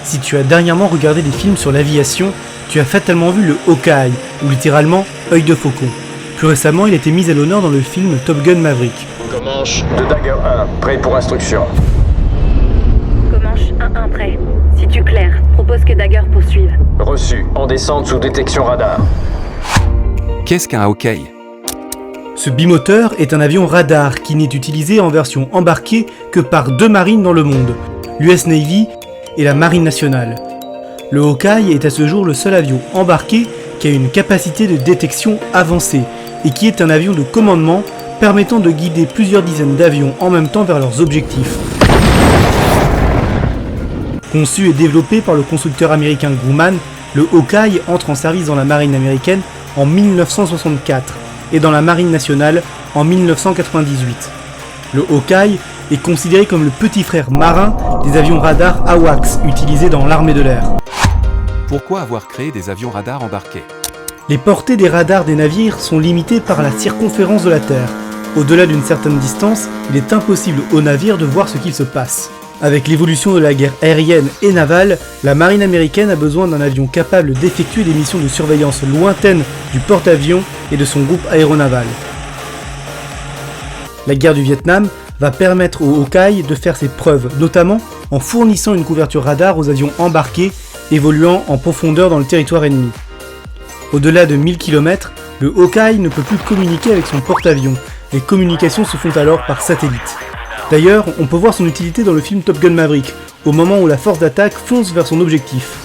Si tu as dernièrement regardé des films sur l'aviation, tu as fatalement vu le Hawkeye, ou littéralement œil de faucon. Plus récemment, il a été mis à l'honneur dans le film Top Gun Maverick. Comanche de Dagger 1, prêt pour instruction. Comanche 1-1 prêt. Si tu claires, propose que Dagger poursuive. Reçu, en descente sous détection radar. Qu'est-ce qu'un Hawkeye ? Ce bimoteur est un avion radar qui n'est utilisé en version embarquée que par 2 marines dans le monde, l'US Navy et la Marine nationale. Le Hawkeye est à ce jour le seul avion embarqué qui a une capacité de détection avancée et qui est un avion de commandement permettant de guider plusieurs dizaines d'avions en même temps vers leurs objectifs. Conçu et développé par le constructeur américain Grumman, le Hawkeye entre en service dans la marine américaine en 1964 et dans la marine nationale en 1998. Le Hawkeye est considéré comme le petit frère marin des avions radars AWACS utilisés dans l'armée de l'air. Pourquoi avoir créé des avions radars embarqués ? Les portées des radars des navires sont limitées par la circonférence de la Terre. Au-delà d'une certaine distance, il est impossible aux navires de voir ce qu'il se passe. Avec l'évolution de la guerre aérienne et navale, la marine américaine a besoin d'un avion capable d'effectuer des missions de surveillance lointaines du porte-avions et de son groupe aéronaval. La guerre du Vietnam va permettre au Hawkeye de faire ses preuves, notamment en fournissant une couverture radar aux avions embarqués évoluant en profondeur dans le territoire ennemi. Au-delà de 1000 km, le Hawkeye ne peut plus communiquer avec son porte-avions. Les communications se font alors par satellite. D'ailleurs, on peut voir son utilité dans le film Top Gun Maverick, au moment où la force d'attaque fonce vers son objectif.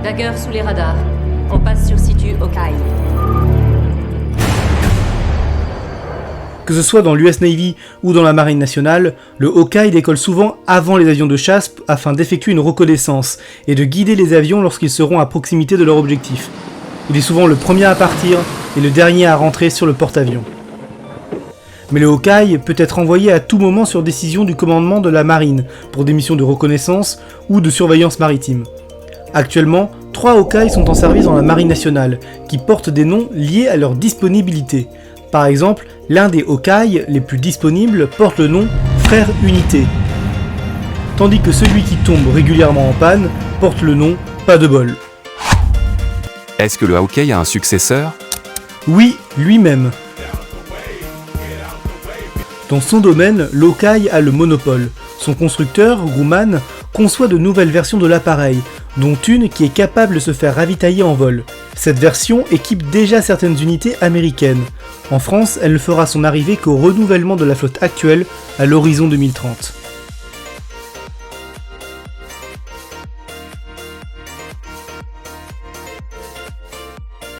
Dagger sous les radars. On passe sur situ Hawkeye. Que ce soit dans l'US Navy ou dans la Marine nationale, le Hawkeye décolle souvent avant les avions de chasse afin d'effectuer une reconnaissance et de guider les avions lorsqu'ils seront à proximité de leur objectif. Il est souvent le premier à partir et le dernier à rentrer sur le porte-avions. Mais le Hawkeye peut être envoyé à tout moment sur décision du commandement de la Marine pour des missions de reconnaissance ou de surveillance maritime. Actuellement, 3 Hawkeyes sont en service dans la Marine nationale, qui portent des noms liés à leur disponibilité. Par exemple, l'un des Hawkeyes les plus disponibles porte le nom Frère Unité, tandis que celui qui tombe régulièrement en panne porte le nom Pas de bol. Est-ce que le Hawkeye a un successeur ? Oui, lui-même. Dans son domaine, l'Hawkeye a le monopole. Son constructeur, Grumman, conçoit de nouvelles versions de l'appareil, dont une qui est capable de se faire ravitailler en vol. Cette version équipe déjà certaines unités américaines. En France, elle ne fera son arrivée qu'au renouvellement de la flotte actuelle à l'horizon 2030.